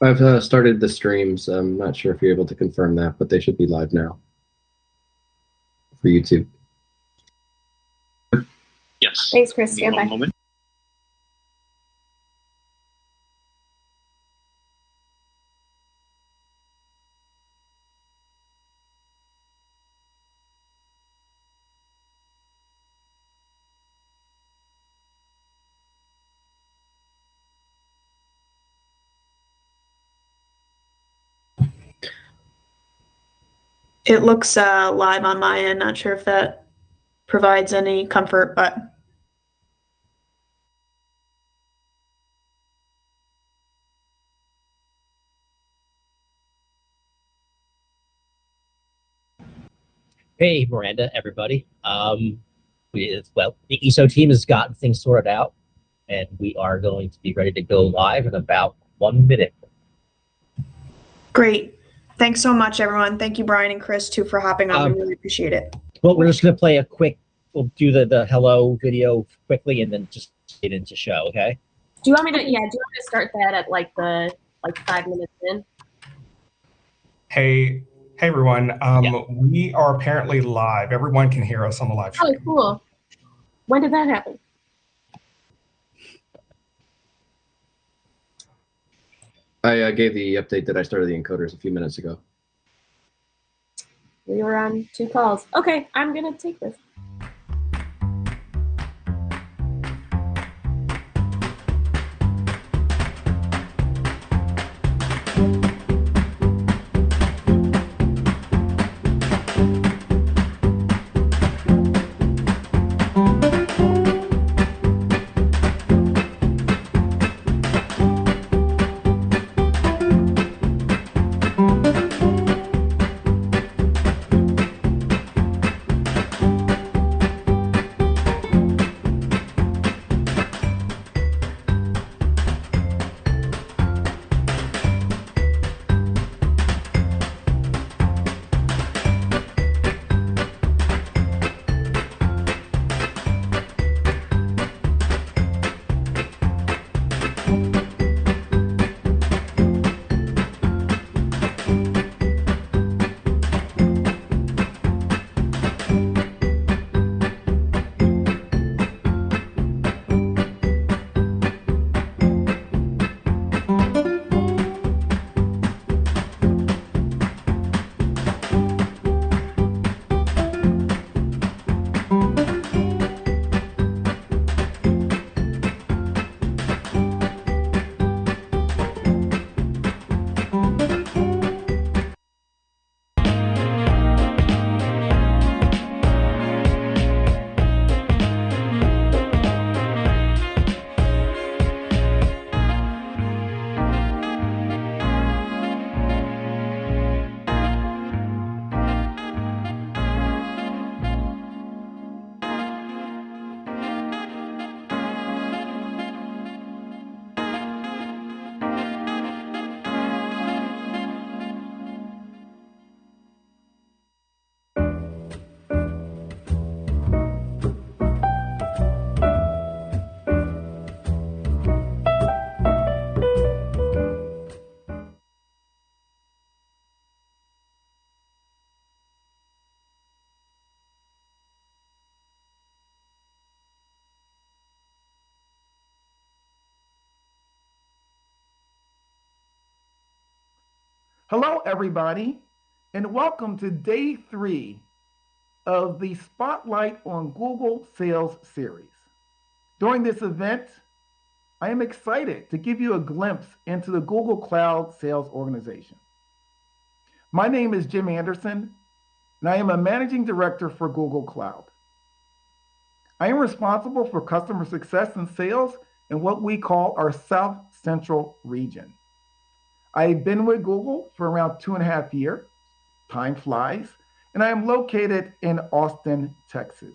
I've started the streams. I'm not sure if you're able to confirm that, but they should be live now for YouTube. Yes. Thanks, Chris. Give me Stand one by. moment. It looks live on my end. Not sure if that provides any comfort, but Hey, Miranda, everybody. Well, the ESO team has gotten things sorted out, and we are going to be ready to go live in about 1 minute. great. Thanks so much, everyone. Thank you, Brian and Chris, too, for hopping on. We really appreciate it. Well, we're just going to play a quick, we'll do the hello video quickly and then just get into show, okay? Do you want me to? Yeah. Do you want me to start that at like 5 minutes in? Hey everyone. We are apparently live. Everyone can hear us on the live stream. Oh, cool. When did that happen? I gave the update that I started the encoders a few minutes ago. We were on 2 calls. Okay, I'm gonna take this. Hello, everybody, and welcome to day 3 of the Spotlight on Google Sales series. During this event, I am excited to give you a glimpse into the Google Cloud Sales Organization. My name is Jim Anderson, and I am a managing director for Google Cloud. I am responsible for customer success and sales in what we call our South Central region. I've been with Google for around 2.5 years. Time flies. And I am located in Austin, Texas.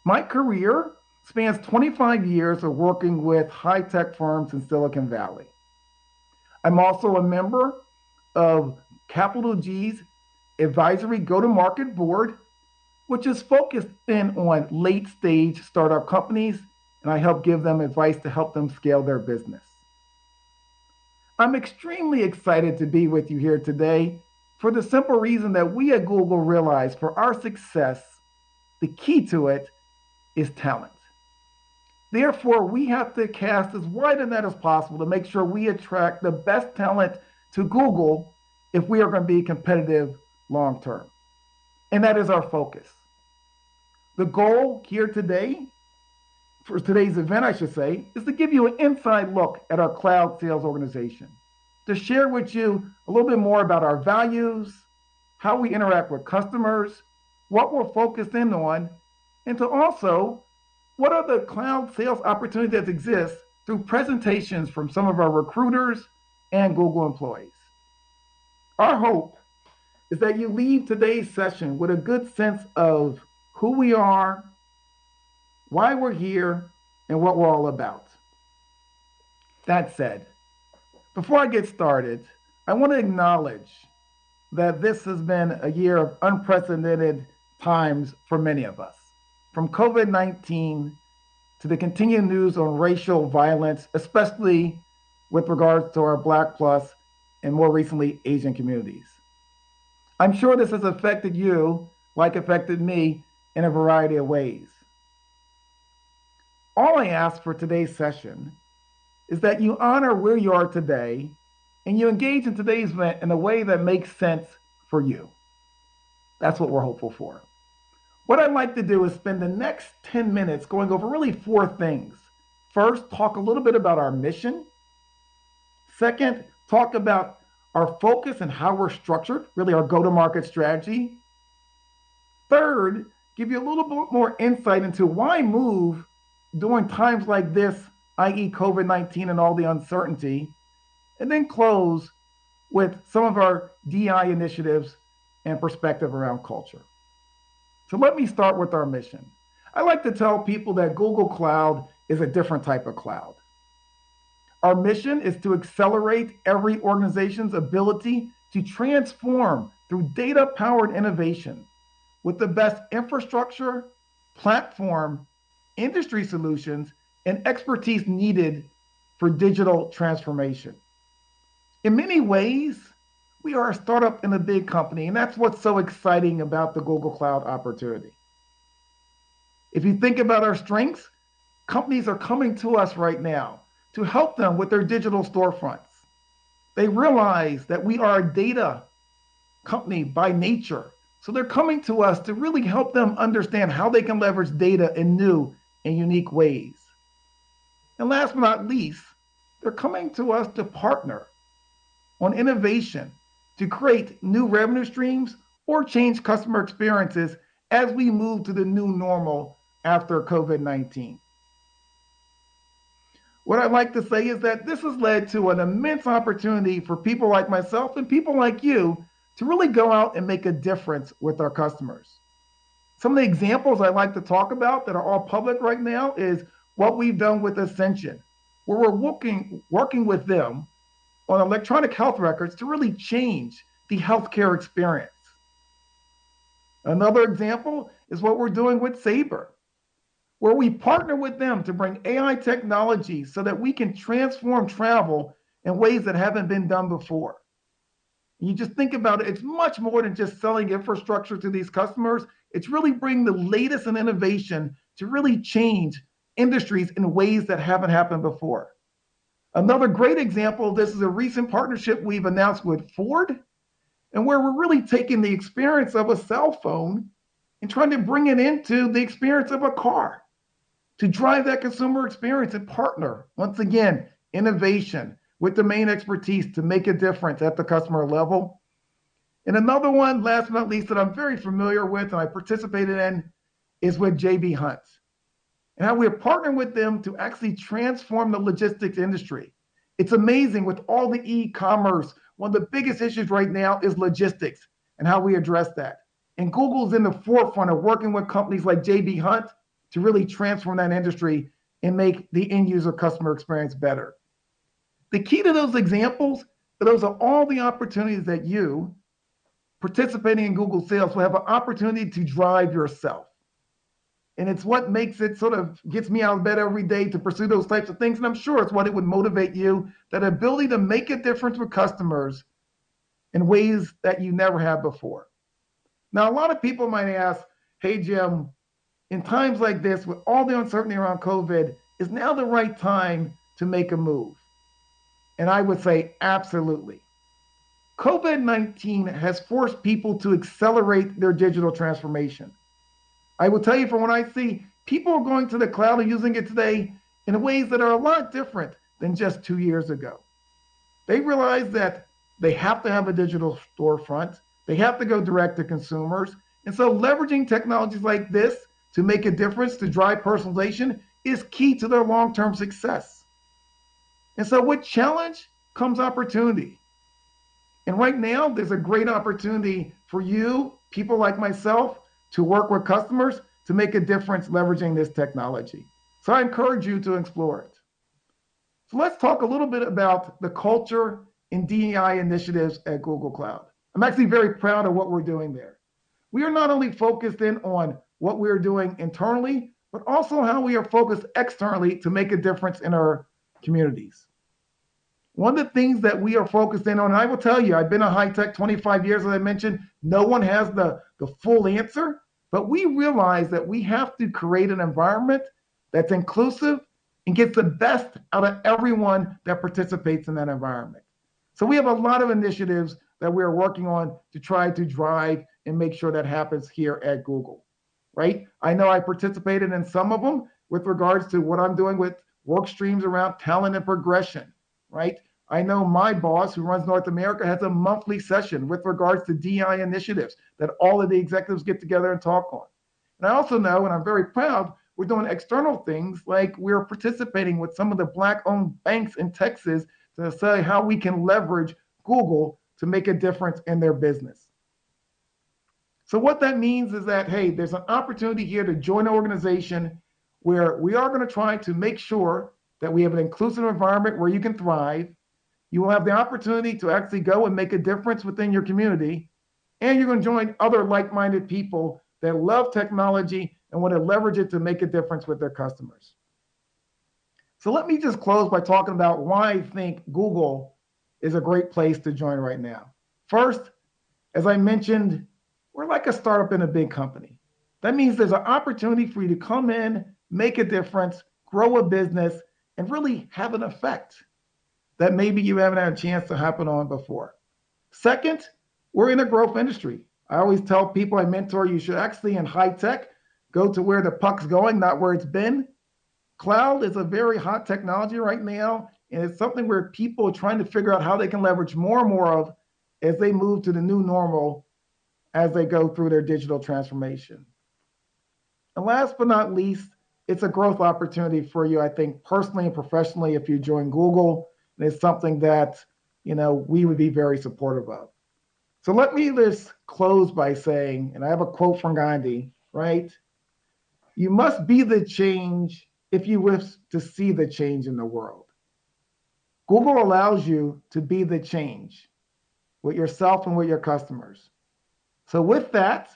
My career spans 25 years of working with high-tech firms in Silicon Valley. I'm also a member of Capital G's Advisory Go-to-Market Board, which is focused in on late-stage startup companies, and I help give them advice to help them scale their business. I'm extremely excited to be with you here today for the simple reason that we at Google realize for our success, the key to it is talent. Therefore, we have to cast as wide a net as possible to make sure we attract the best talent to Google if we are going to be competitive long term. And that is our focus. The goal here today, for today's event, I should say, is to give you an inside look at our cloud sales organization, to share with you a little bit more about our values, how we interact with customers, what we're focused in on, and to also what are the cloud sales opportunities that exist through presentations from some of our recruiters and Google employees. Our hope is that you leave today's session with a good sense of who we are, why we're here, and what we're all about. That said, before I get started, I want to acknowledge that this has been a year of unprecedented times for many of us. From COVID-19 to the continued news on racial violence, especially with regards to our Black plus and more recently Asian communities. I'm sure this has affected you like affected me in a variety of ways. All I ask for today's session is that you honor where you are today and you engage in today's event in a way that makes sense for you. That's what we're hopeful for. What I'd like to do is spend the next 10 minutes going over really 4 things. First, talk a little bit about our mission. Second, talk about our focus and how we're structured, really our go-to-market strategy. Third, give you a little bit more insight into why move during times like this, i.e. COVID-19 and all the uncertainty, and then close with some of our DI initiatives and perspective around culture. So let me start with our mission. I like to tell people that Google Cloud is a different type of cloud. Our mission is to accelerate every organization's ability to transform through data-powered innovation with the best infrastructure, platform, industry solutions, and expertise needed for digital transformation. In many ways, we are a startup in a big company, and that's what's so exciting about the Google Cloud opportunity. If you think about our strengths, companies are coming to us right now to help them with their digital storefronts. They realize that we are a data company by nature, so they're coming to us to really help them understand how they can leverage data in new and unique ways. And last but not least, they're coming to us to partner on innovation to create new revenue streams or change customer experiences as we move to the new normal after COVID-19. What I'd like to say is that this has led to an immense opportunity for people like myself and people like you to really go out and make a difference with our customers. Some of the examples I like to talk about that are all public right now is what we've done with Ascension, where we're working with them on electronic health records to really change the healthcare experience. Another example is what we're doing with Sabre, where we partner with them to bring AI technology so that we can transform travel in ways that haven't been done before. You just think about it, it's much more than just selling infrastructure to these customers. It's really bringing the latest in innovation to really change industries in ways that haven't happened before. Another great example of this is a recent partnership we've announced with Ford, and where we're really taking the experience of a cell phone and trying to bring it into the experience of a car to drive that consumer experience and partner, once again, innovation with domain expertise to make a difference at the customer level. And another one, last but not least, that I'm very familiar with and I participated in is with JB Hunt, and how we're partnering with them to actually transform the logistics industry. It's amazing with all the e-commerce, one of the biggest issues right now is logistics and how we address that. And Google's in the forefront of working with companies like JB Hunt to really transform that industry and make the end user customer experience better. The key to those examples, those are all the opportunities that you, participating in Google Sales, will have an opportunity to drive yourself. And it's what makes it sort of gets me out of bed every day to pursue those types of things. And I'm sure it's what it would motivate you, that ability to make a difference with customers in ways that you never have before. Now, a lot of people might ask, hey, Jim, in times like this, with all the uncertainty around COVID, is now the right time to make a move? And I would say absolutely. COVID-19 has forced people to accelerate their digital transformation. I will tell you from what I see, people are going to the cloud and using it today in ways that are a lot different than just 2 years ago. They realize that they have to have a digital storefront. They have to go direct to consumers. And so leveraging technologies like this to make a difference, to drive personalization, is key to their long-term success. And so with challenge comes opportunity. And right now, there's a great opportunity for you, people like myself, to work with customers to make a difference leveraging this technology. So I encourage you to explore it. So let's talk a little bit about the culture and DEI initiatives at Google Cloud. I'm actually very proud of what we're doing there. We are not only focused in on what we're doing internally, but also how we are focused externally to make a difference in our communities. One of the things that we are focused in on, and I will tell you, I've been in high tech 25 years, as I mentioned, no one has the full answer, but we realize that we have to create an environment that's inclusive and gets the best out of everyone that participates in that environment. So we have a lot of initiatives that we're working on to try to drive and make sure that happens here at Google, right? I know I participated in some of them with regards to what I'm doing with work streams around talent and progression, right? I know my boss, who runs North America, has a monthly session with regards to DI initiatives that all of the executives get together and talk on. And I also know, and I'm very proud, we're doing external things like we're participating with some of the Black-owned banks in Texas to say how we can leverage Google to make a difference in their business. So what that means is that, hey, there's an opportunity here to join an organization where we are going to try to make sure that we have an inclusive environment where you can thrive. You will have the opportunity to actually go and make a difference within your community. And you're going to join other like-minded people that love technology and want to leverage it to make a difference with their customers. So let me just close by talking about why I think Google is a great place to join right now. First, as I mentioned, we're like a startup in a big company. That means there's an opportunity for you to come in, make a difference, grow a business, and really have an effect that maybe you haven't had a chance to happen on before. Second, we're in a growth industry. I always tell people I mentor, you should actually, in high tech, go to where the puck's going, not where it's been. Cloud is a very hot technology right now, and it's something where people are trying to figure out how they can leverage more and more of as they move to the new normal as they go through their digital transformation. And last but not least, it's a growth opportunity for you, I think, personally and professionally, if you join Google. And it's something that, we would be very supportive of. So let me just close by saying, and I have a quote from Gandhi, right? You must be the change if you wish to see the change in the world. Google allows you to be the change with yourself and with your customers. So with that,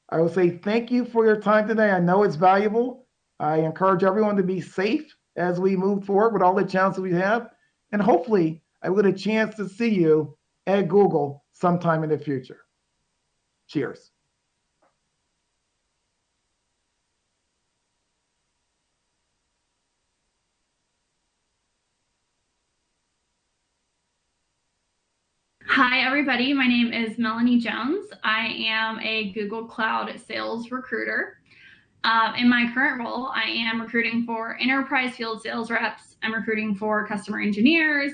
I will say thank you for your time today. I know it's valuable. I encourage everyone to be safe as we move forward with all the challenges we have. And hopefully I will get a chance to see you at Google sometime in the future. Cheers. Hi, everybody. My name is Melanie Jones. I am a Google Cloud sales recruiter. In my current role, I am recruiting for enterprise field sales reps. I'm recruiting for customer engineers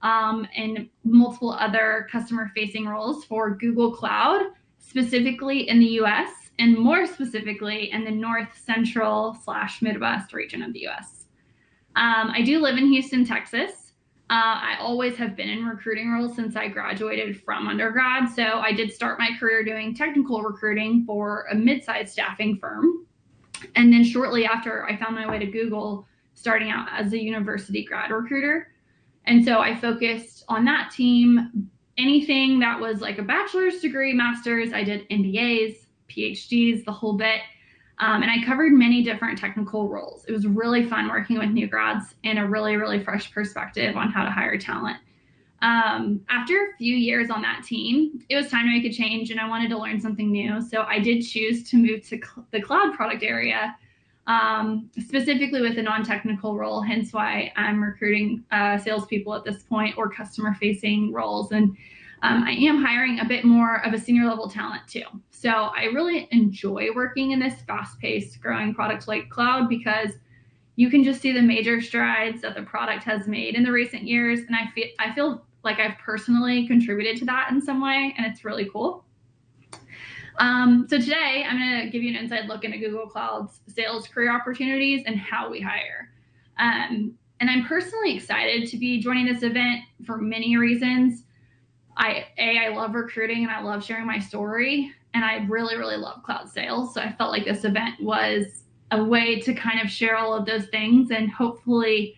and multiple other customer-facing roles for Google Cloud, specifically in the US and more specifically in the North Central / Midwest region of the US. I do live in Houston, Texas. I always have been in recruiting roles since I graduated from undergrad. So I did start my career doing technical recruiting for a mid-sized staffing firm. And then shortly after, I found my way to Google, starting out as a university grad recruiter. And so I focused on that team. Anything that was like a bachelor's degree, master's, I did MBAs, PhDs, the whole bit. And I covered many different technical roles. It was really fun working with new grads and a really, really fresh perspective on how to hire talent. After a few years on that team, it was time to make a change and I wanted to learn something new. So I did choose to move to the cloud product area, specifically with a non-technical role, hence why I'm recruiting salespeople at this point or customer-facing roles. And I am hiring a bit more of a senior level talent too. So I really enjoy working in this fast-paced growing product like cloud because you can just see the major strides that the product has made in the recent years. And I feel like I've personally contributed to that in some way, and it's really cool. So today I'm going to give you an inside look into Google Cloud's sales career opportunities and how we hire. And I'm personally excited to be joining this event for many reasons. I love recruiting and I love sharing my story, and I really, really love cloud sales. So I felt like this event was a way to kind of share all of those things, and hopefully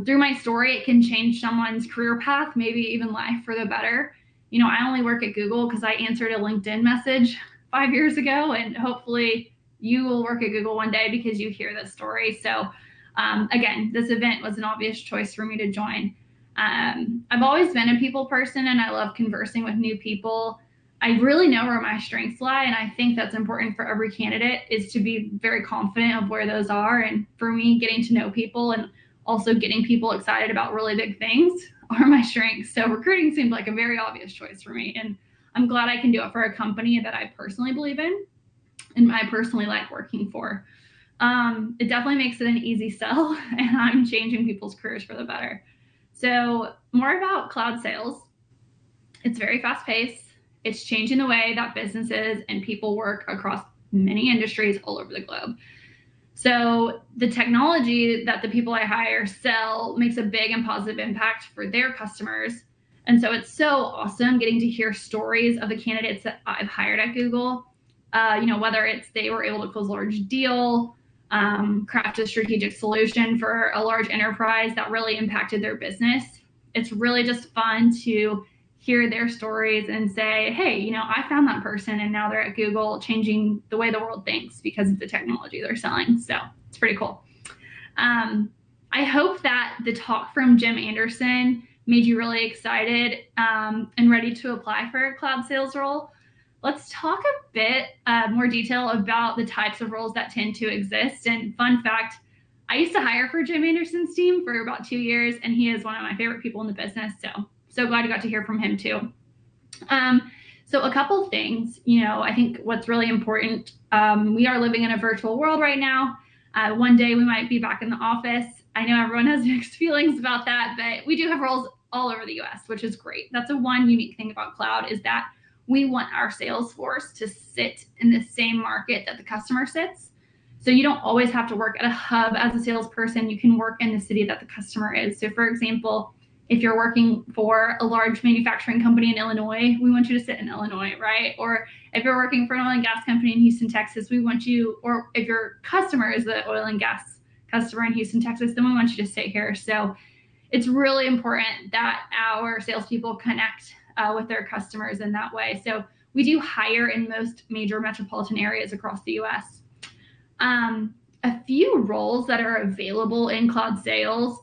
through my story, it can change someone's career path, maybe even life for the better. You know, I only work at Google because I answered a LinkedIn message 5 years ago, and hopefully you will work at Google one day because you hear this story. So again, this event was an obvious choice for me to join. I've always been a people person and I love conversing with new people. I really know where my strengths lie, and I think that's important for every candidate, is to be very confident of where those are. And for me, getting to know people and also getting people excited about really big things are my strengths. So recruiting seemed like a very obvious choice for me, and I'm glad I can do it for a company that I personally believe in and I personally like working for. It definitely makes it an easy sell, and I'm changing people's careers for the better. So more about cloud sales. It's very fast paced. It's changing the way that businesses and people work across many industries all over the globe. So the technology that the people I hire sell makes a big and positive impact for their customers. And so it's so awesome getting to hear stories of the candidates that I've hired at Google. Whether it's they were able to close a large deal, craft a strategic solution for a large enterprise that really impacted their business. It's really just fun to hear their stories and say, hey, I found that person and now they're at Google changing the way the world thinks because of the technology they're selling. So it's pretty cool. I hope that the talk from Jim Anderson made you really excited and ready to apply for a cloud sales role. Let's talk a bit more detail about the types of roles that tend to exist. And fun fact, I used to hire for Jim Anderson's team for about 2 years, and he is one of my favorite people in the business. So glad you got to hear from him too. So a couple things, I think what's really important, we are living in a virtual world right now. One day we might be back in the office. I know everyone has mixed feelings about that, but we do have roles all over the US, which is great. That's one unique thing about cloud, is that we want our sales force to sit in the same market that the customer sits. So you don't always have to work at a hub as a salesperson. You can work in the city that the customer is. So for example, if you're working for a large manufacturing company in Illinois, we want you to sit in Illinois, right? Or if you're working for an oil and gas company in Houston, Texas, we want you, or if your customer is the oil and gas customer in Houston, Texas, then we want you to sit here. So it's really important that our salespeople connect with their customers in that way. So we do hire in most major metropolitan areas across the US. A few roles that are available in cloud sales,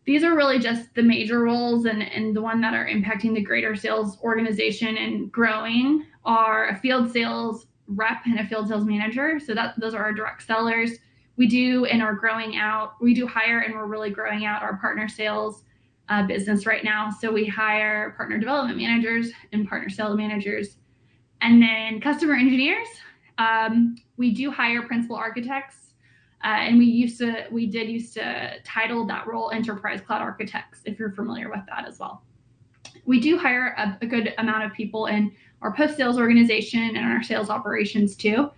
these are really just the major roles and the one that are impacting the greater sales organization and growing are a field sales rep and a field sales manager. So those are our direct sellers. We do hire and we're really growing out our partner sales business right now. So we hire partner development managers and partner sales managers. And then customer engineers, we do hire principal architects. And we did used to title that role enterprise cloud architects, if you're familiar with that as well. We do hire a good amount of people in our post-sales organization and our sales operations too.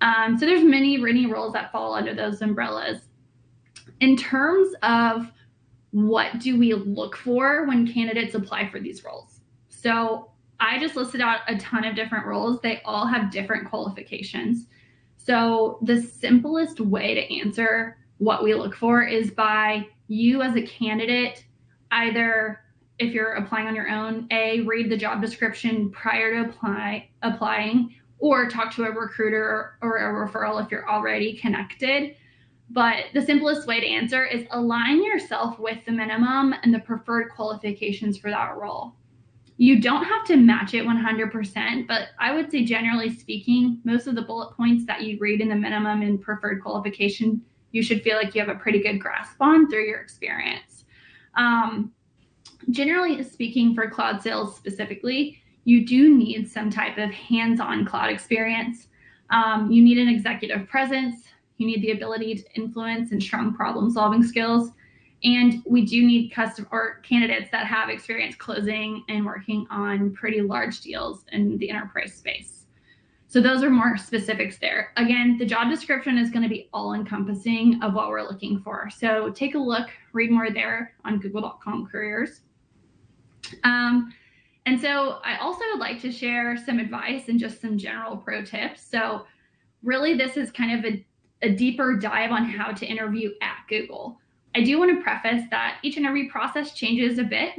So there's many roles that fall under those umbrellas. In terms of what do we look for when candidates apply for these roles? So I just listed out a ton of different roles. They all have different qualifications. So the simplest way to answer what we look for is by you as a candidate, either if you're applying on your own, read the job description prior to applying, or talk to a recruiter or a referral if you're already connected. But the simplest way to answer is align yourself with the minimum and the preferred qualifications for that role. You don't have to match it 100%, but I would say generally speaking, most of the bullet points that you read in the minimum and preferred qualification, you should feel like you have a pretty good grasp on through your experience. Generally speaking, for cloud sales specifically, you do need some type of hands-on cloud experience. You need an executive presence. You need the ability to influence and strong problem-solving skills. And we do need candidates that have experience closing and working on pretty large deals in the enterprise space. So those are more specifics there. Again, the job description is going to be all-encompassing of what we're looking for. So take a look, read more there on google.com careers. And so I also would like to share some advice and just some general pro tips. So really this is kind of a deeper dive on how to interview at Google. I do want to preface that each interview process changes a bit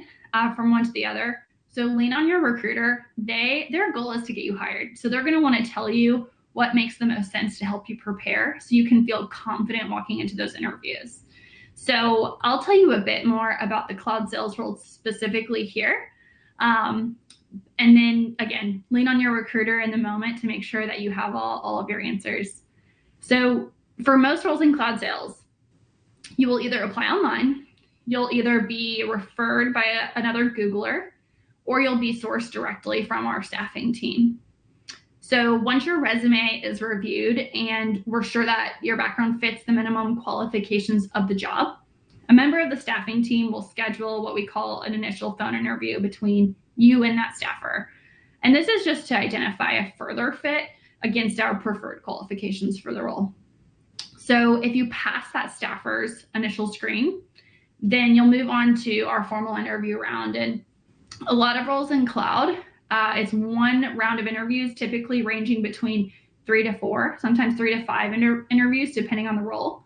from one to the other. So lean on your recruiter. Their goal is to get you hired. So they're going to want to tell you what makes the most sense to help you prepare so you can feel confident walking into those interviews. So I'll tell you a bit more about the cloud sales role specifically here. And then again, lean on your recruiter in the moment to make sure that you have all of your answers. So for most roles in cloud sales, you will either apply online, you'll either be referred by another Googler, or you'll be sourced directly from our staffing team. So once your resume is reviewed and we're sure that your background fits the minimum qualifications of the job, a member of the staffing team will schedule what we call an initial phone interview between you and that staffer. And this is just to identify a further fit against our preferred qualifications for the role. So if you pass that staffer's initial screen, then you'll move on to our formal interview round. And a lot of roles in cloud, it's one round of interviews, typically ranging between 3 to 4, sometimes 3 to 5 interviews, depending on the role.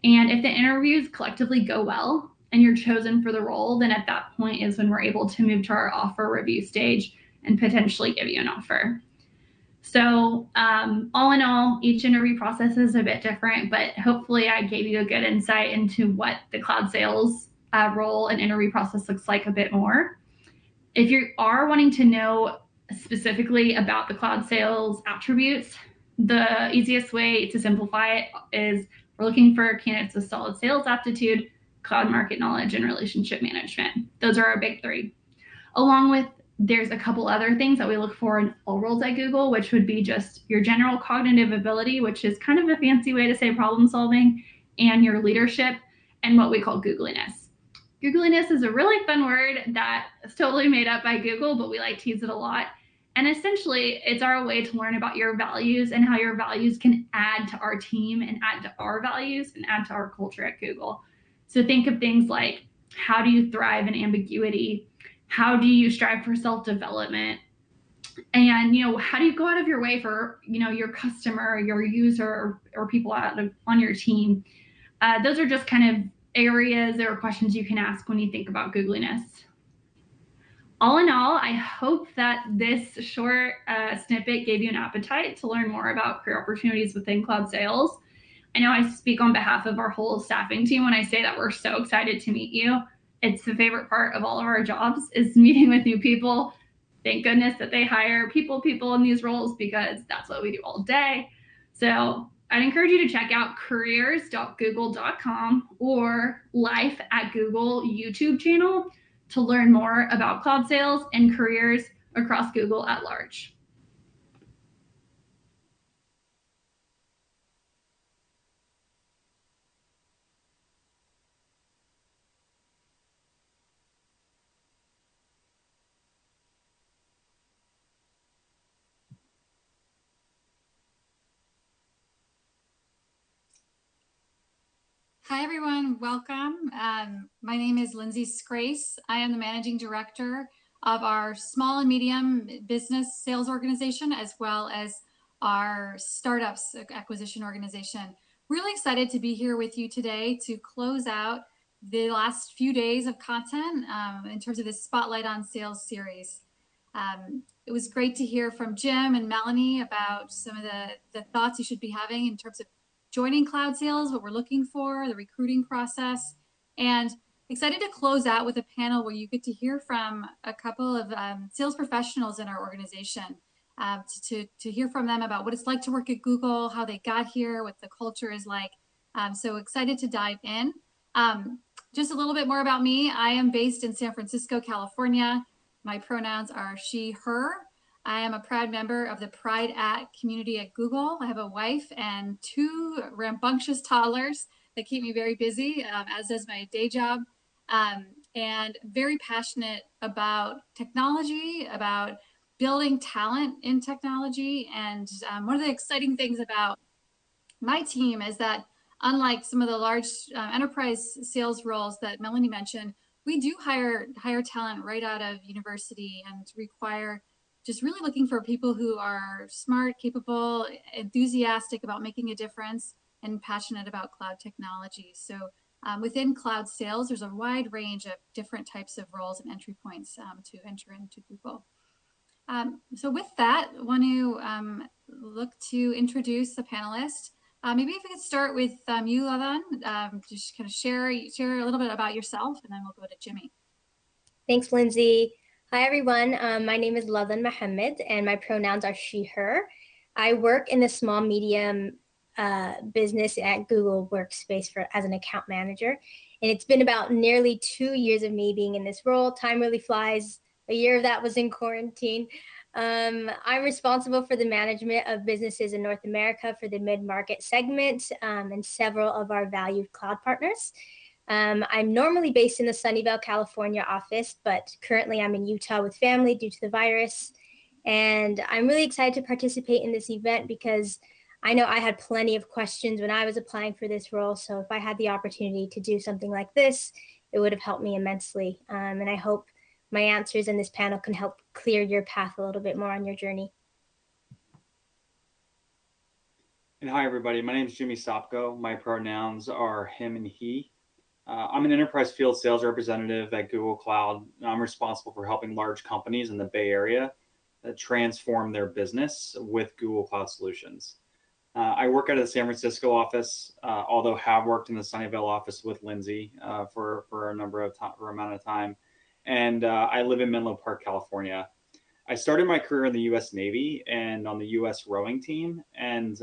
And if the interviews collectively go well and you're chosen for the role, then at that point is when we're able to move to our offer review stage and potentially give you an offer. So all in all, each interview process is a bit different, but hopefully I gave you a good insight into what the cloud sales role and interview process looks like a bit more. If you are wanting to know specifically about the cloud sales attributes, the easiest way to simplify it is we're looking for candidates with solid sales aptitude, cloud market knowledge, and relationship management. Those are our big 3. Along with, there's a couple other things that we look for in all roles at Google, which would be just your general cognitive ability, which is kind of a fancy way to say problem solving, and your leadership, and what we call Googliness. Googliness is a really fun word that is totally made up by Google, but we like to use it a lot. And essentially, it's our way to learn about your values and how your values can add to our team and add to our values and add to our culture at Google. So think of things like, how do you thrive in ambiguity? How do you strive for self-development? And, how do you go out of your way for, your customer, your user, or people on your team? Those are just kind of areas or questions you can ask when you think about Googliness. All in all, I hope that this short snippet gave you an appetite to learn more about career opportunities within cloud sales. I know I speak on behalf of our whole staffing team when I say that we're so excited to meet you. It's the favorite part of all of our jobs is meeting with new people. Thank goodness that they hire people in these roles because that's what we do all day. So I'd encourage you to check out careers.google.com or Life at Google YouTube channel to learn more about cloud sales and careers across Google at large. Hi, everyone. Welcome. My name is Lindsay Scrace. I am the Managing Director of our small and medium business sales organization, as well as our startups acquisition organization. Really excited to be here with you today to close out the last few days of content in terms of this Spotlight on Sales series. It was great to hear from Jim and Melanie about some of the thoughts you should be having in terms of joining cloud sales, what we're looking for, the recruiting process, and excited to close out with a panel where you get to hear from a couple of sales professionals in our organization to hear from them about what it's like to work at Google, how they got here, what the culture is like. So excited to dive in. Just a little bit more about me. I am based in San Francisco, California. My pronouns are she, her. I am a proud member of the Pride At community at Google. I have a wife and 2 rambunctious toddlers that keep me very busy, as does my day job, and very passionate about technology, about building talent in technology. And one of the exciting things about my team is that unlike some of the large enterprise sales roles that Melanie mentioned, we do hire talent right out of university and require just really looking for people who are smart, capable, enthusiastic about making a difference, and passionate about cloud technology. So within cloud sales, there's a wide range of different types of roles and entry points to enter into Google. So with that, I want to look to introduce the panelists. Maybe if we could start with you, Ladan, just kind of share a little bit about yourself, and then we'll go to Jimmy. Thanks, Lindsay. Hi, everyone. My name is Ladan Mohammed, and my pronouns are she, her. I work in the small medium business at Google Workspace as an account manager. And it's been about nearly 2 years of me being in this role. Time really flies. A year of that was in quarantine. I'm responsible for the management of businesses in North America for the mid-market segment and several of our valued cloud partners. I'm normally based in the Sunnyvale, California office, but currently I'm in Utah with family due to the virus. And I'm really excited to participate in this event because I know I had plenty of questions when I was applying for this role. So if I had the opportunity to do something like this, it would have helped me immensely. And I hope my answers in this panel can help clear your path a little bit more on your journey. And hi, everybody. My name is Jimmy Sopko. My pronouns are him and he. I'm an enterprise field sales representative at Google Cloud. I'm responsible for helping large companies in the Bay Area transform their business with Google Cloud Solutions. I work out of the San Francisco office, although have worked in the Sunnyvale office with Lindsay for a amount of time. And I live in Menlo Park, California. I started my career in the U.S. Navy and on the U.S. rowing team, and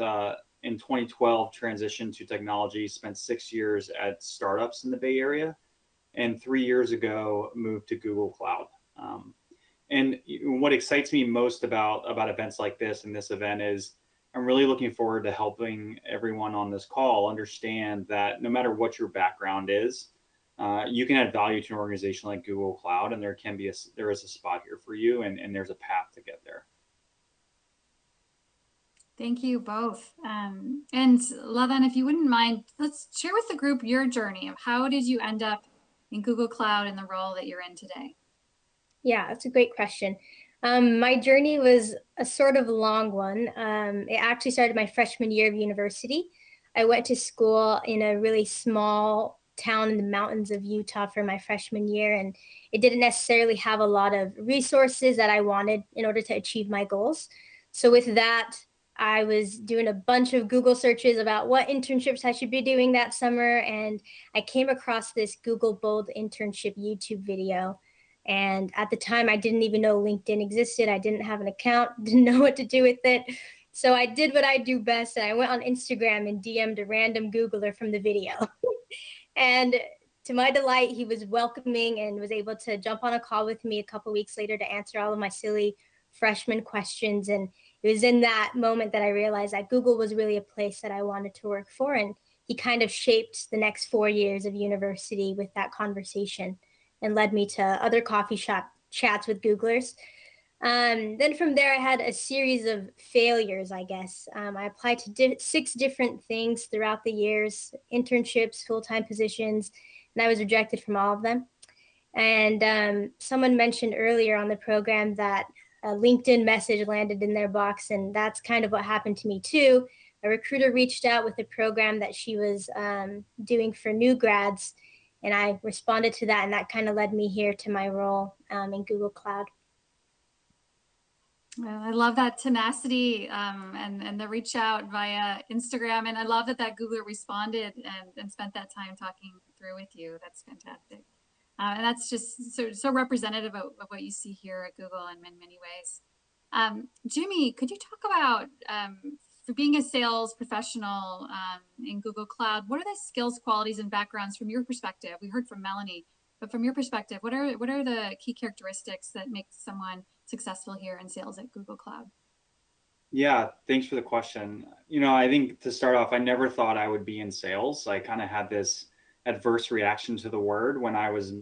in 2012 transitioned to technology, spent 6 years at startups in the Bay Area, and 3 years ago moved to Google Cloud. And what excites me most about events like this and this event is I'm really looking forward to helping everyone on this call understand that no matter what your background is, you can add value to an organization like Google Cloud, and there is a spot here for you, and there's a path to get there. Thank you both. And Ladan, if you wouldn't mind, let's share with the group your journey of how did you end up in Google Cloud in the role that you're in today? Yeah, that's a great question. My journey was a sort of long one. It actually started my freshman year of university. I went to school in a really small town in the mountains of Utah for my freshman year, and it didn't necessarily have a lot of resources that I wanted in order to achieve my goals. So with that, I was doing a bunch of Google searches about what internships I should be doing that summer, and I came across this Google Bold internship YouTube video. And at the time, I didn't even know LinkedIn existed. I didn't have an account, didn't know what to do with it. So I did what I do best, and I went on Instagram and DM'd a random Googler from the video. And to my delight, he was welcoming and was able to jump on a call with me a couple weeks later to answer all of my silly freshman questions. And it was in that moment that I realized that Google was really a place that I wanted to work for. And he kind of shaped the next 4 years of university with that conversation and led me to other coffee shop chats with Googlers. Then from there, I had a series of failures, I guess. I applied to 6 different things throughout the years, internships, full-time positions, and I was rejected from all of them. And someone mentioned earlier on the program that a LinkedIn message landed in their box, and that's kind of what happened to me too. A recruiter reached out with a program that she was doing for new grads, and I responded to that, and that kind of led me here to my role in Google Cloud. Well, I love that tenacity and the reach out via Instagram. And I love that Googler responded and spent that time talking through with you. That's fantastic. And that's just so representative of what you see here at Google in many ways. Jimmy, could you talk about, for being a sales professional in Google Cloud, what are the skills, qualities, and backgrounds from your perspective? We heard from Melanie, but from your perspective, what are the key characteristics that make someone successful here in sales at Google Cloud? Yeah, thanks for the question. I think to start off, I never thought I would be in sales. I kind of had this adverse reaction to the word when I was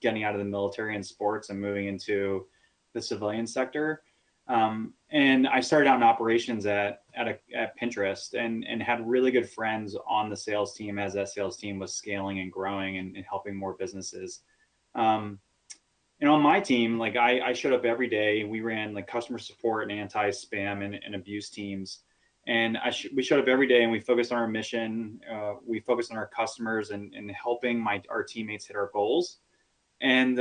getting out of the military and sports and moving into the civilian sector. And I started out in operations at Pinterest and had really good friends on the sales team as that sales team was scaling and growing and helping more businesses. Um, and on my team, like I showed up every day. We ran like customer support and anti-spam and abuse teams. And we showed up every day and we focused on our mission. We focused on our customers and helping our teammates hit our goals. And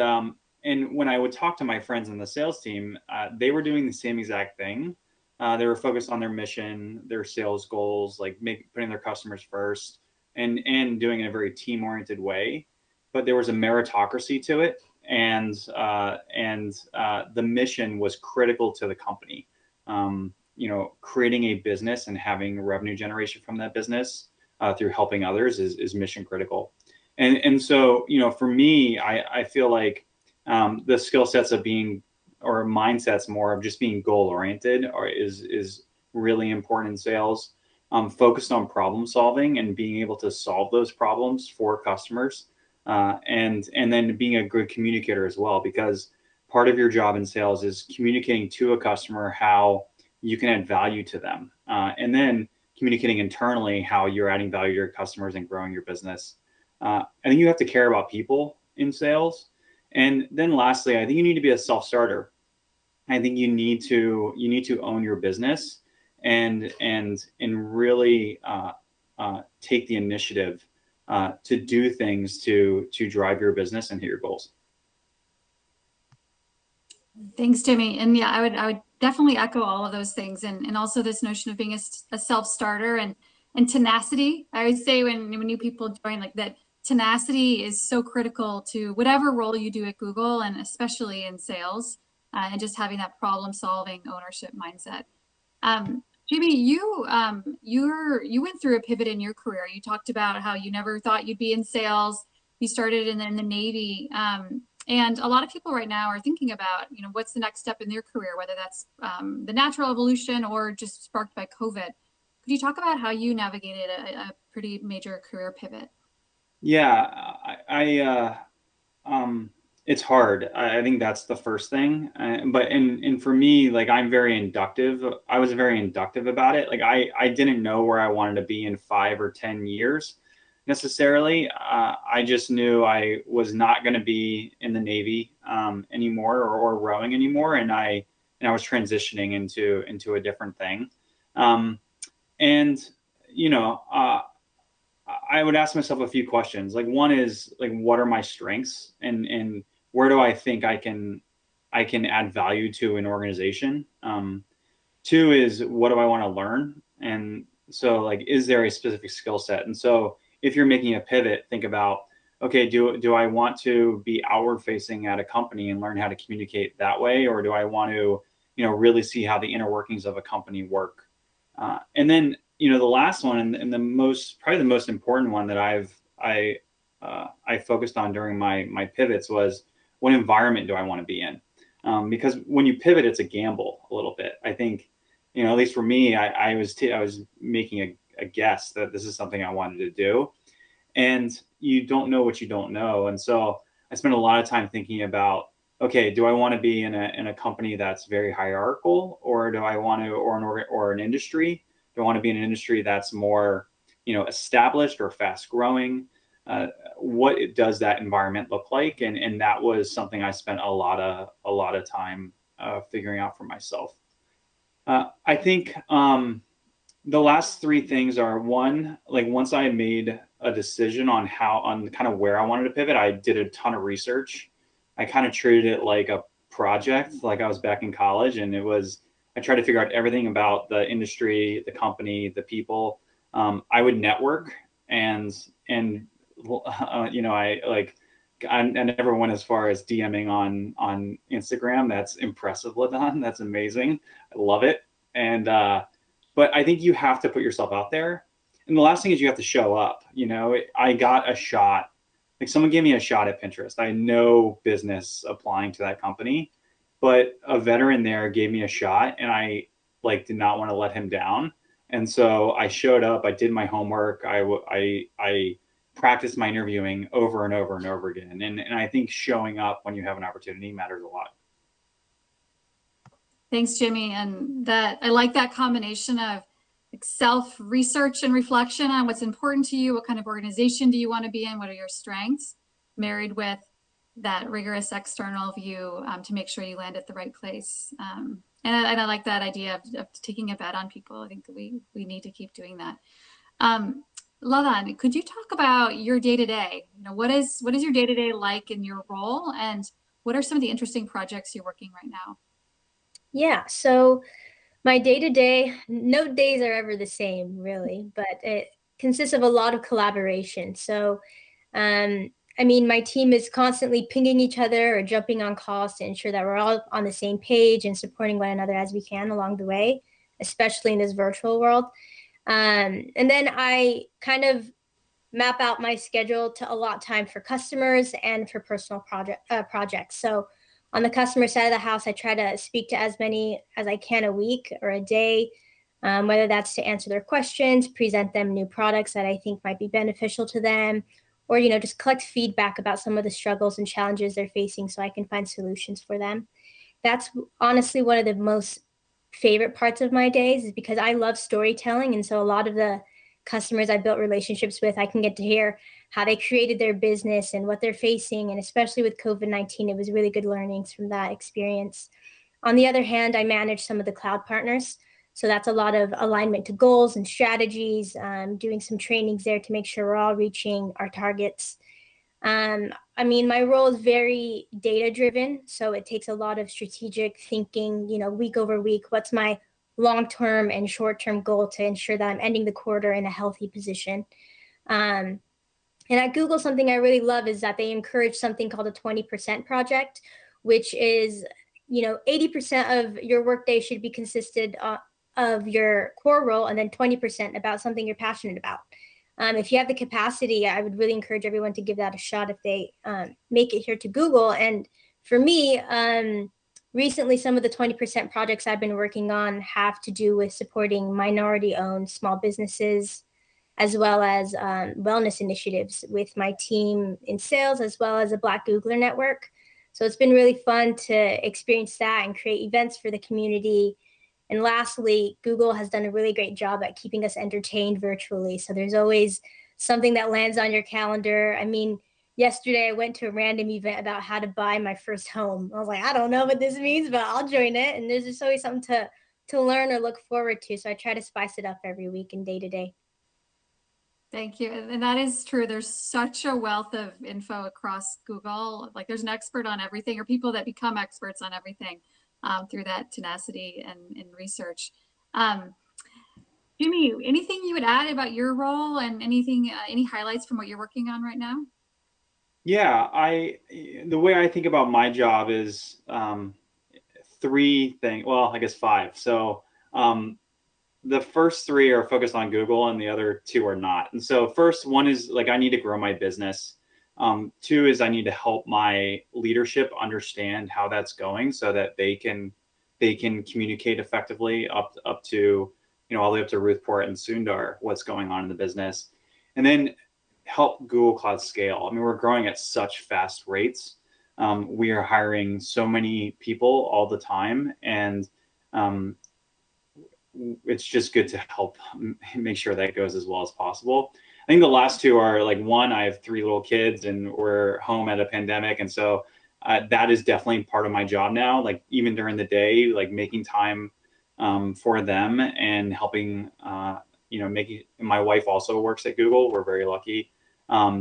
when I would talk to my friends in the sales team, they were doing the same exact thing. They were focused on their mission, their sales goals, like putting their customers first, and doing it in a very team-oriented way. But there was a meritocracy to it, and the mission was critical to the company. Creating a business and having revenue generation from that business through helping others is mission critical. And so, for me, I feel like the skill sets of being, or mindsets more of just being goal oriented is really important in sales. Focused on problem solving and being able to solve those problems for customers, and then being a good communicator as well, because part of your job in sales is communicating to a customer how you can add value to them, and then communicating internally how you're adding value to your customers and growing your business. I think you have to care about people in sales. And then lastly, I think you need to be a self-starter. I think you need to own your business and really take the initiative to do things to drive your business and hit your goals. Thanks, Jimmy. And yeah, I would definitely echo all of those things, and also this notion of being a self-starter and tenacity. I would say when new people join, like that, tenacity is so critical to whatever role you do at Google, and especially in sales, and just having that problem-solving ownership mindset. Jimmy, you went through a pivot in your career. You talked about how you never thought you'd be in sales. You started in the Navy, and a lot of people right now are thinking about, what's the next step in their career, whether that's the natural evolution or just sparked by COVID. Could you talk about how you navigated a pretty major career pivot? Yeah, it's hard. I think that's the first thing. But for me, like I'm very inductive. I was very inductive about it. Like I didn't know where I wanted to be in 5 or 10 years necessarily. I just knew I was not going to be in the Navy anymore or rowing anymore, and I was transitioning into a different thing. And I would ask myself a few questions. Like one is like, what are my strengths and where do I think I can add value to an organization? Two is, what do I want to learn? And so like, is there a specific skill set? And so if you're making a pivot, think about, okay, do I want to be outward facing at a company and learn how to communicate that way? Or do I want to, really see how the inner workings of a company work? And then, the last one and probably the most important one that I focused on during my pivots was, what environment do I want to be in? Because when you pivot, it's a gamble a little bit. I think, at least for me, I was making a guess that this is something I wanted to do, and you don't know what you don't know. And so I spent a lot of time thinking about, okay, do I want to be in a company that's very hierarchical, or do I want to, or an industry? Do I want to be in an industry that's more, established or fast growing? What does that environment look like? And that was something I spent a lot of time figuring out for myself. I think the last three things are, one, like once I made a decision on kind of where I wanted to pivot, I did a ton of research. I kind of treated it like a project, like I was back in college, and it was I try to figure out everything about the industry, the company, the people. I would network and I never went as far as DMing on Instagram. That's impressive, Ladon. That's amazing. I love it. And but I think you have to put yourself out there. And the last thing is you have to show up. I got a shot. Like someone gave me a shot at Pinterest. I had no business applying to that company, but a veteran there gave me a shot, and I did not want to let him down. And so I showed up. I did my homework. I practiced my interviewing over and over and over again. And I think showing up when you have an opportunity matters a lot. Thanks, Jimmy. And that I like that combination of self-research and reflection on what's important to you. What kind of organization do you want to be in? What are your strengths? Married with that rigorous external view to make sure you land at the right place. And I like that idea of taking a bet on people. I think that we need to keep doing that. Ladan, could you talk about your day-to-day? What is your day-to-day like in your role, and what are some of the interesting projects you're working right now? Yeah, so my day-to-day, no days are ever the same, really, but it consists of a lot of collaboration. So, my team is constantly pinging each other or jumping on calls to ensure that we're all on the same page and supporting one another as we can along the way, especially in this virtual world. And then I kind of map out my schedule to allot time for customers and for personal projects. So on the customer side of the house, I try to speak to as many as I can a week or a day, whether that's to answer their questions, present them new products that I think might be beneficial to them, or just collect feedback about some of the struggles and challenges they're facing so I can find solutions for them. That's honestly one of the most favorite parts of my days, is because I love storytelling. And so a lot of the customers I built relationships with, I can get to hear how they created their business and what they're facing. And especially with COVID-19, it was really good learnings from that experience. On the other hand, I manage some of the cloud partners. So that's a lot of alignment to goals and strategies, doing some trainings there to make sure we're all reaching our targets. My role is very data driven. So it takes a lot of strategic thinking, week over week. What's my long-term and short-term goal to ensure that I'm ending the quarter in a healthy position? And at Google, something I really love is that they encourage something called a 20% project, which is, 80% of your workday should be consisted of your core role, and then 20% about something you're passionate about. If you have the capacity, I would really encourage everyone to give that a shot if they make it here to Google. And for me, recently, some of the 20% projects I've been working on have to do with supporting minority-owned small businesses, as well as wellness initiatives with my team in sales, as well as a Black Googler network. So it's been really fun to experience that and create events for the community. And lastly, Google has done a really great job at keeping us entertained virtually. So there's always something that lands on your calendar. Yesterday I went to a random event about how to buy my first home. I was like, I don't know what this means, but I'll join it. And there's just always something to learn or look forward to. So I try to spice it up every week and day to day. Thank you. And that is true. There's such a wealth of info across Google. Like there's an expert on everything, or people that become experts on everything through that tenacity and research. Jimmy, anything you would add about your role and any highlights from what you're working on right now? Yeah, the way I think about my job is three things. Well, I guess five. So the first three are focused on Google, and the other two are not. And so first one is I need to grow my business. Two is I need to help my leadership understand how that's going, so that they can communicate effectively up to all the way up to Ruthport and Sundar what's going on in the business, and then help Google Cloud scale. We're growing at such fast rates. We are hiring so many people all the time, and it's just good to help make sure that goes as well as possible. I think the last two are one, I have 3 little kids and we're home at a pandemic. And so that is definitely part of my job now. Even during the day, making time for them and helping, my wife also works at Google. We're very lucky.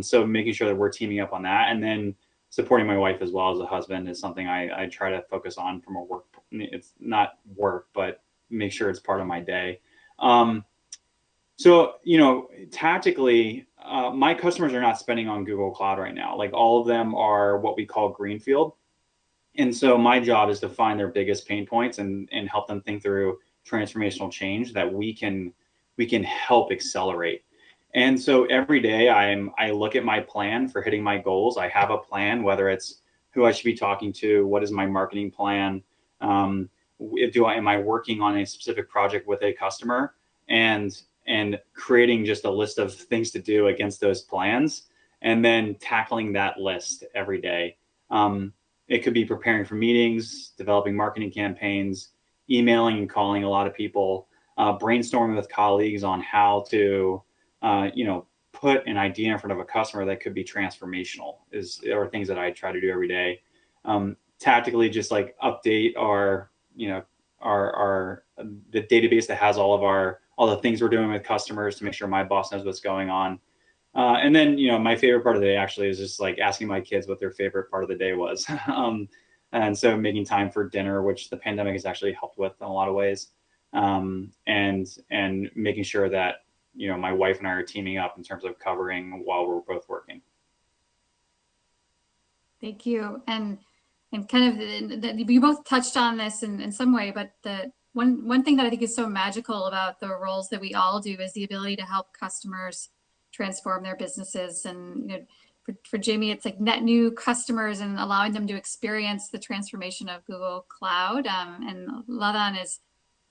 So making sure that we're teaming up on that, and then supporting my wife as well as a husband is something I try to focus on from a work. It's not work, but make sure it's part of my day. So, tactically, my customers are not spending on Google Cloud right now. Like all of them are what we call greenfield. And so my job is to find their biggest pain points and help them think through transformational change that we can help accelerate. And so every day I look at my plan for hitting my goals. I have a plan, whether it's who I should be talking to, what is my marketing plan, am I working on a specific project with a customer, and creating just a list of things to do against those plans, and then tackling that list every day. It could be preparing for meetings, developing marketing campaigns, emailing and calling a lot of people, brainstorming with colleagues on how to, put an idea in front of a customer that could be transformational are things that I try to do every day. Tactically, just like update our the database that has all the things we're doing with customers to make sure my boss knows what's going on. And then, my favorite part of the day actually is just like asking my kids what their favorite part of the day was. And so making time for dinner, which the pandemic has actually helped with in a lot of ways. And making sure that, my wife and I are teaming up in terms of covering while we're both working. Thank you. And kind of you both touched on this in some way, but the one thing that I think is so magical about the roles that we all do is the ability to help customers transform their businesses. And for Jamie, it's like net new customers and allowing them to experience the transformation of Google Cloud. And Ladan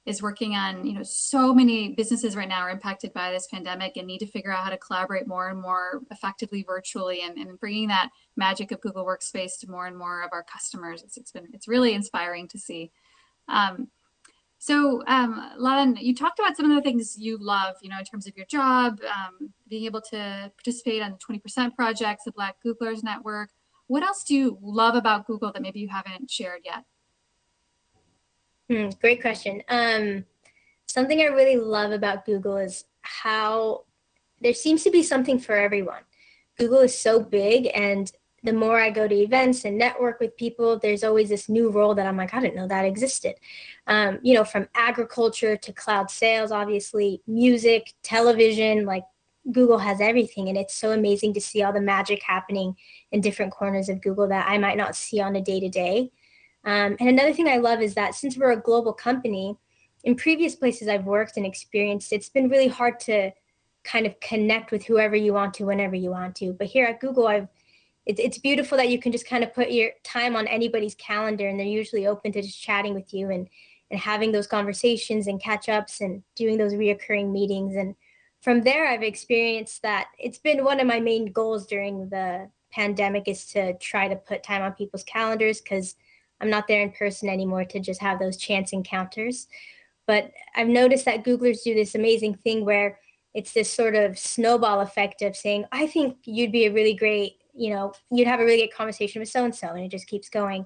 is working on, so many businesses right now are impacted by this pandemic and need to figure out how to collaborate more and more effectively virtually, and bringing that magic of Google Workspace to more and more of our customers. It's really inspiring to see. So, Ladan, you talked about some of the things you love, in terms of your job, being able to participate on the 20% projects, the Black Googlers Network. What else do you love about Google that maybe you haven't shared yet? Great question. Something I really love about Google is how there seems to be something for everyone. Google is so big, and the more I go to events and network with people, there's always this new role that I'm like, I didn't know that existed. From agriculture to cloud sales, obviously, music, television, like Google has everything. And it's so amazing to see all the magic happening in different corners of Google that I might not see on a day-to-day. And another thing I love is that since we're a global company, in previous places I've worked and experienced, it's been really hard to kind of connect with whoever you want to, whenever you want to. But here at Google, it's beautiful that you can just kind of put your time on anybody's calendar, and they're usually open to just chatting with you and having those conversations and catch-ups and doing those reoccurring meetings. And from there, I've experienced that it's been one of my main goals during the pandemic is to try to put time on people's calendars, because I'm not there in person anymore to just have those chance encounters. But I've noticed that Googlers do this amazing thing where it's this sort of snowball effect of saying, I think you'd be a really great, you'd have a really good conversation with so-and-so, and it just keeps going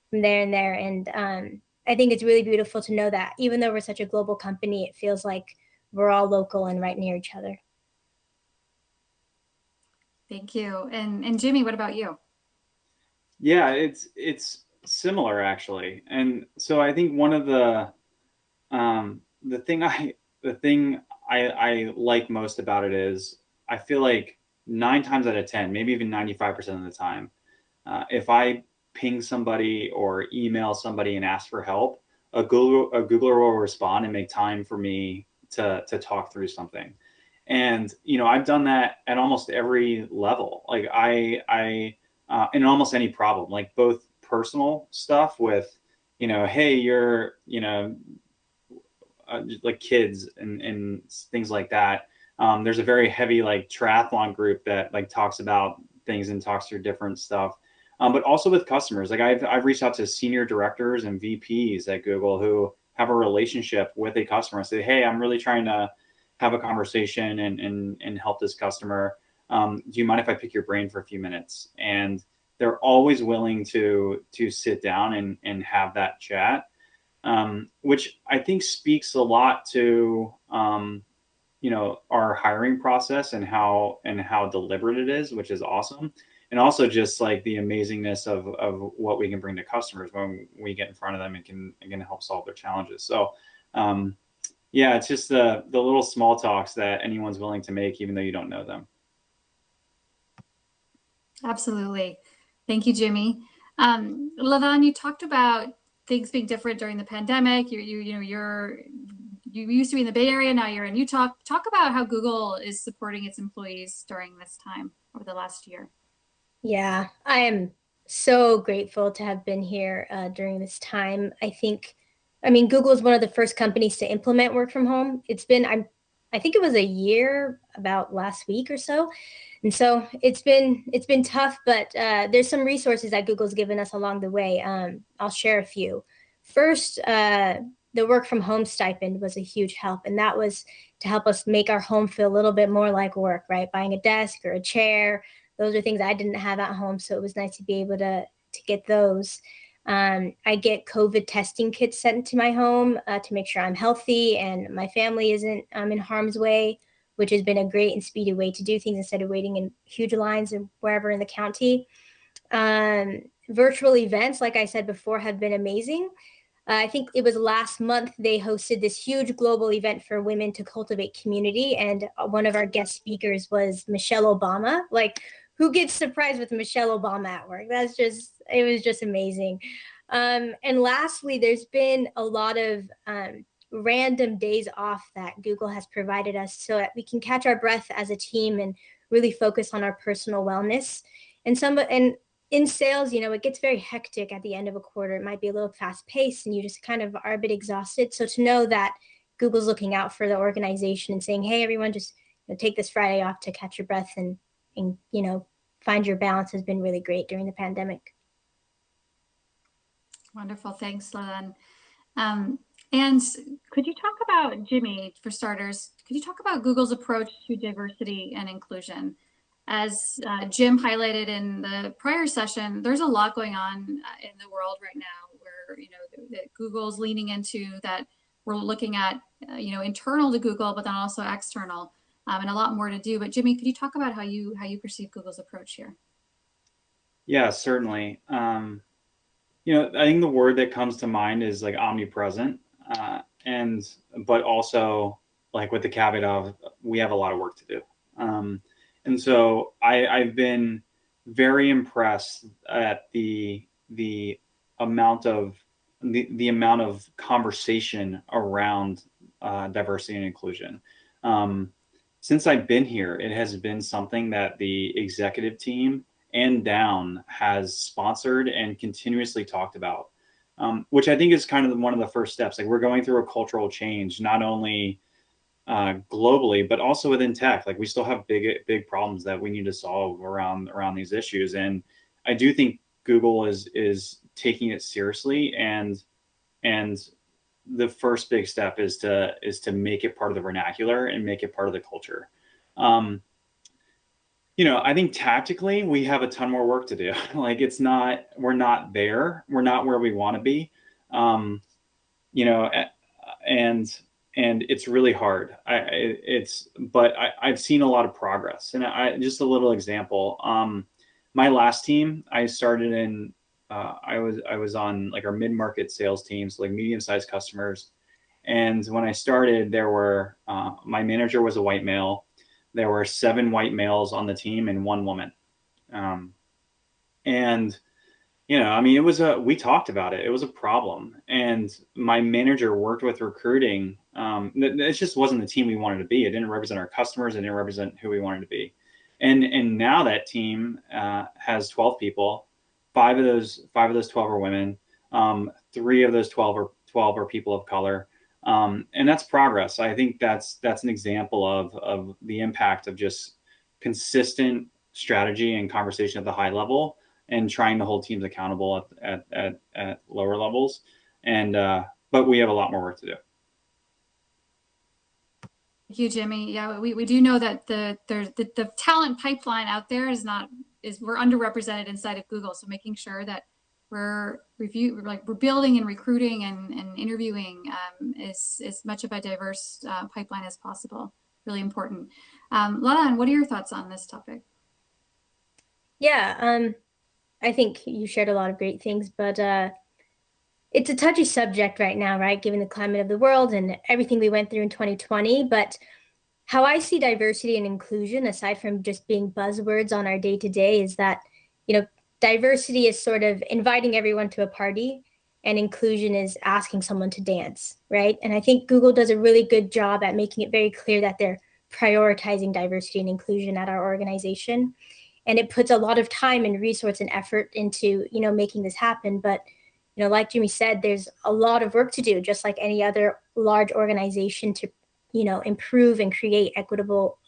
from there and there. And I think it's really beautiful to know that even though we're such a global company, it feels like we're all local and right near each other. Thank you. And Jimmy, what about you? Yeah, it's similar actually. And so I think one of the thing I like most about it is I feel like 9 times out of 10, maybe even 95% of the time, if I ping somebody or email somebody and ask for help, a Googler will respond and make time for me to talk through something. And I've done that at almost every level. Like I in almost any problem, like both personal stuff with, hey, you're, like kids and things like that. There's a very heavy like triathlon group that like talks about things and talks through different stuff. But also with customers, like I've reached out to senior directors and VPs at Google who have a relationship with a customer and say, hey, I'm really trying to have a conversation and help this customer. Do you mind if I pick your brain for a few minutes? And they're always willing to sit down and have that chat, which I think speaks a lot to our hiring process and how deliberate it is, which is awesome. And also just like the amazingness of what we can bring to customers when we get in front of them and can help solve their challenges. So Yeah, it's just the little small talks that anyone's willing to make, even though you don't know them. Absolutely. Thank you, Jimmy. LaVon, you talked about things being different during the pandemic. You used to be in the Bay Area, now you're in Utah. Talk about how Google is supporting its employees during this time over the last year. Yeah, I am so grateful to have been here during this time. I mean, Google is one of the first companies to implement work from home. I think it was a year about last week or so. And so it's been tough, but there's some resources that Google's given us along the way. I'll share a few. First, the work from home stipend was a huge help, and that was to help us make our home feel a little bit more like work, right? Buying a desk or a chair. Those are things I didn't have at home, so it was nice to be able to get those. I get COVID testing kits sent to my home to make sure I'm healthy and my family isn't in harm's way, which has been a great and speedy way to do things instead of waiting in huge lines and wherever in the county. Virtual events, like I said before, have been amazing. I think it was last month they hosted this huge global event for women to cultivate community, and one of our guest speakers was Michelle Obama. Like, who gets surprised with Michelle Obama at work? It was just amazing. And lastly, there's been a lot of random days off that Google has provided us so that we can catch our breath as a team and really focus on our personal wellness. And in sales, it gets very hectic at the end of a quarter. It might be a little fast paced and you just kind of are a bit exhausted. So to know that Google's looking out for the organization and saying, hey, everyone, just take this Friday off to catch your breath and find your balance has been really great during the pandemic. Wonderful. Thanks, LaVon. And could you talk about, Jimmy, for starters, could you talk about Google's approach to diversity and inclusion? As Jim highlighted in the prior session, there's a lot going on in the world right now where, that Google's leaning into, that we're looking at, internal to Google, but then also external, and a lot more to do. But Jimmy, could you talk about how you perceive Google's approach here? Yeah, certainly. I think the word that comes to mind is like omnipresent, but also like with the caveat of we have a lot of work to do. And so I've been very impressed at the amount of conversation around diversity and inclusion. Since I've been here, it has been something that the executive team and down has sponsored and continuously talked about, which I think is kind of one of the first steps. Like, we're going through a cultural change, not only globally, but also within tech. Like, we still have big problems that we need to solve around these issues. And I do think Google is taking it seriously. And the first big step is to make it part of the vernacular and make it part of the culture. I think tactically we have a ton more work to do. Like, we're not there. We're not where we want to be. And it's really hard. But I've seen a lot of progress. And just a little example. My last team, I started in, I was on like our mid-market sales teams, like medium-sized customers. And when I started, there were, my manager was a white male. There were 7 white males on the team and 1 woman. We talked about it. It was a problem. And my manager worked with recruiting. It just wasn't the team we wanted to be. It didn't represent our customers. It didn't represent who we wanted to be. And now that team has 12 people. 5 of those 12 are women. 3 of those 12 are people of color. And that's progress. I think that's an example of the impact of just consistent strategy and conversation at the high level, and trying to hold teams accountable at lower levels. But we have a lot more work to do. Thank you, Jimmy. Yeah, we do know that the talent pipeline out there we're underrepresented inside of Google. So making sure that we're building and recruiting and interviewing as much of a diverse pipeline as possible. Really important. LaVon, what are your thoughts on this topic? Yeah, I think you shared a lot of great things, but it's a touchy subject right now, right? Given the climate of the world and everything we went through in 2020. But how I see diversity and inclusion, aside from just being buzzwords on our day to day, is that, you know, diversity is sort of inviting everyone to a party, and inclusion is asking someone to dance, right? And I think Google does a really good job at making it very clear that they're prioritizing diversity and inclusion at our organization. And it puts a lot of time and resource and effort into, making this happen. But, like Jimmy said, there's a lot of work to do, just like any other large organization, to, improve and create an equitable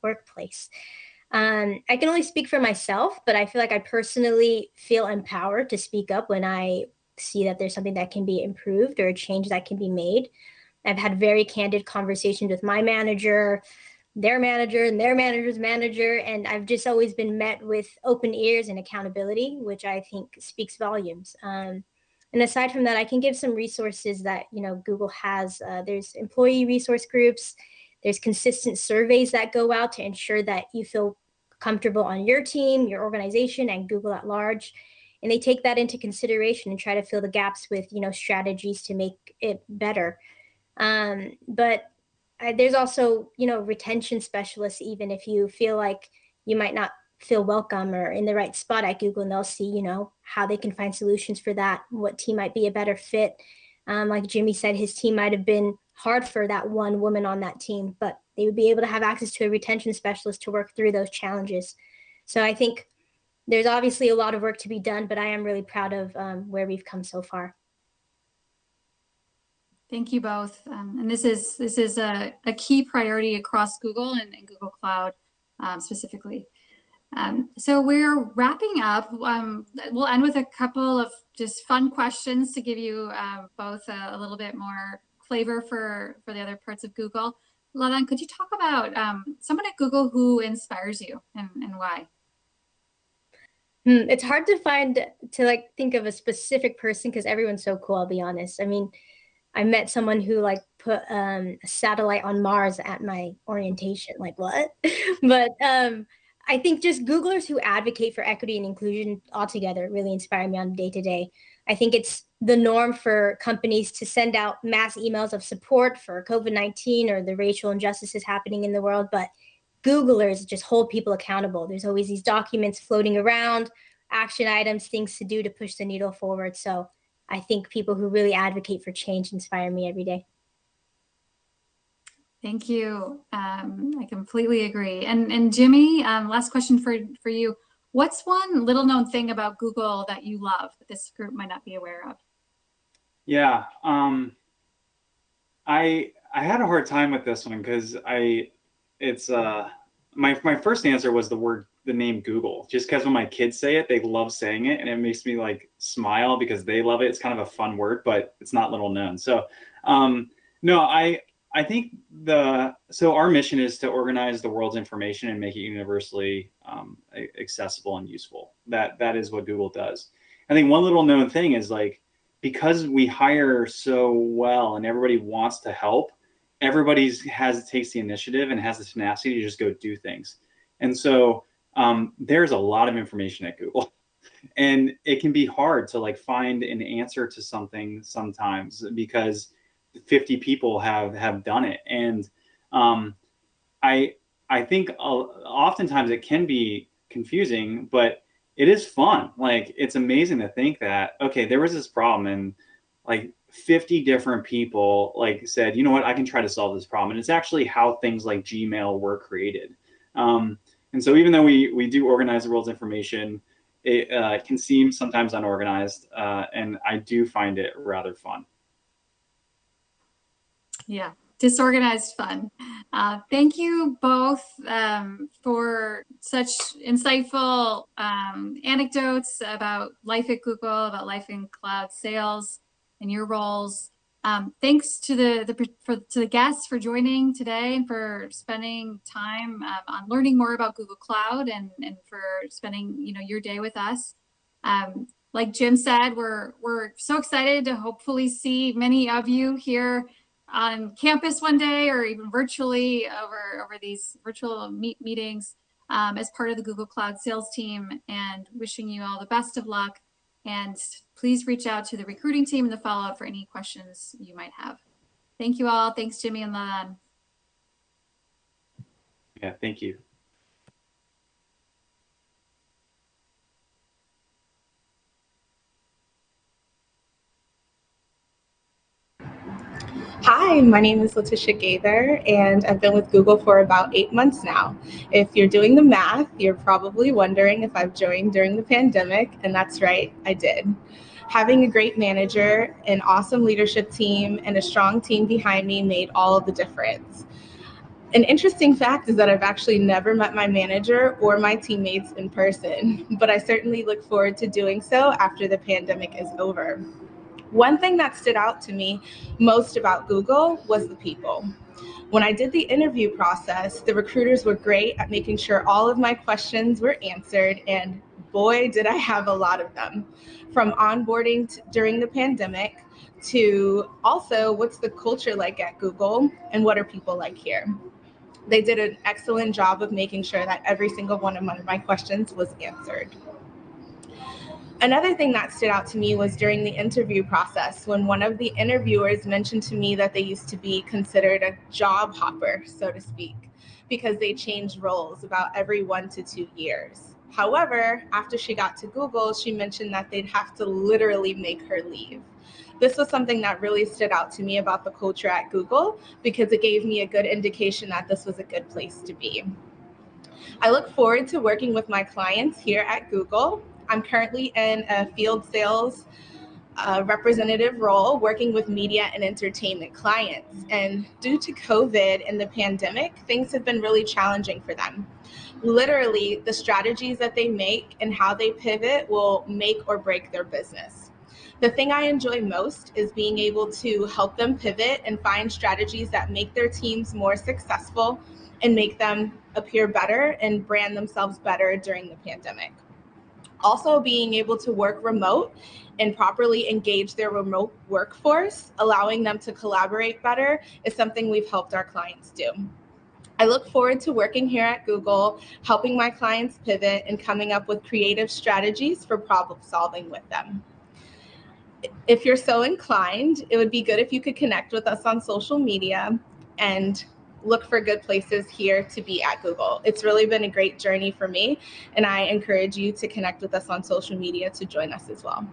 workplace. I can only speak for myself, but I feel like I personally feel empowered to speak up when I see that there's something that can be improved or a change that can be made. I've had very candid conversations with my manager, their manager, and their manager's manager, and I've just always been met with open ears and accountability, which I think speaks volumes. And aside from that, I can give some resources that Google has. There's employee resource groups. There's consistent surveys that go out to ensure that you feel comfortable on your team, your organization, and Google at large. And they take that into consideration and try to fill the gaps with strategies to make it better. But there's also retention specialists. Even if you feel like you might not feel welcome or in the right spot at Google, and they'll see how they can find solutions for that, what team might be a better fit. Like Jimmy said, his team might have been hard for that one woman on that team, but they would be able to have access to a retention specialist to work through those challenges. So I think there's obviously a lot of work to be done, but I am really proud of where we've come so far. Thank you both. And this is a key priority across Google and Google Cloud specifically. So we're wrapping up. We'll end with a couple of just fun questions to give you both a little bit more flavor for the other parts of Google. Ladan, could you talk about someone at Google who inspires you and why? It's hard to think of a specific person because everyone's so cool, I'll be honest. I mean, I met someone who put a satellite on Mars at my orientation. Like, what? But I think just Googlers who advocate for equity and inclusion altogether really inspire me on day to day. I think it's the norm for companies to send out mass emails of support for COVID-19 or the racial injustices happening in the world, but Googlers just hold people accountable. There's always these documents floating around, action items, things to do to push the needle forward. So I think people who really advocate for change inspire me every day. Thank you. I completely agree. And Jimmy, last question for you. What's one little known thing about Google that you love that this group might not be aware of? Yeah, I had a hard time with this one because my first answer was the name Google, just because when my kids say it, they love saying it, and it makes me smile because they love it. It's kind of a fun word, but it's not little known. So no, I think so our mission is to organize the world's information and make it universally accessible and useful. That is what Google does. I think one little known thing is because we hire so well and everybody wants to help, everybody takes the initiative and has the tenacity to just go do things. And so there's a lot of information at Google, and it can be hard to find an answer to something sometimes because 50 people have done it. And I think oftentimes it can be confusing, but it is fun. It's amazing to think that, okay, there was this problem and 50 different people said, you know what, I can try to solve this problem. And it's actually how things like Gmail were created. And so even though we do organize the world's information, it can seem sometimes unorganized. And I do find it rather fun. Yeah, disorganized fun. Thank you both for such insightful anecdotes about life at Google, about life in cloud sales and your roles. Thanks to the guests for joining today and for spending time on learning more about Google Cloud and for spending your day with us. Like Jim said, we're so excited to hopefully see many of you here on campus one day or even virtually over these virtual meetings as part of the Google Cloud sales team, and wishing you all the best of luck And please reach out to the recruiting team to follow up for any questions you might have. Thank you all. Thanks, Jimmy and Lan. Yeah, thank you. Hi, my name is Letitia Gaither, and I've been with Google for about 8 months now. If you're doing the math, you're probably wondering if I've joined during the pandemic, and that's right, I did. Having a great manager, an awesome leadership team, and a strong team behind me made all of the difference. An interesting fact is that I've actually never met my manager or my teammates in person, but I certainly look forward to doing so after the pandemic is over. One thing that stood out to me most about Google was the people. When I did the interview process, the recruiters were great at making sure all of my questions were answered, and boy, did I have a lot of them. From onboarding during the pandemic to also what's the culture like at Google and what are people like here. They did an excellent job of making sure that every single one of my questions was answered. Another thing that stood out to me was during the interview process when one of the interviewers mentioned to me that they used to be considered a job hopper, so to speak, because they changed roles about every 1 to 2 years. However, after she got to Google, she mentioned that they'd have to literally make her leave. This was something that really stood out to me about the culture at Google because it gave me a good indication that this was a good place to be. I look forward to working with my clients here at Google. I'm currently in a field sales representative role working with media and entertainment clients. And due to COVID and the pandemic, things have been really challenging for them. Literally, the strategies that they make and how they pivot will make or break their business. The thing I enjoy most is being able to help them pivot and find strategies that make their teams more successful and make them appear better and brand themselves better during the pandemic. Also, being able to work remote and properly engage their remote workforce, allowing them to collaborate better, is something we've helped our clients do. I look forward to working here at Google, helping my clients pivot and coming up with creative strategies for problem solving with them. If you're so inclined, it would be good if you could connect with us on social media and look for good places here to be at Google. It's really been a great journey for me, and I encourage you to connect with us on social media to join us as well.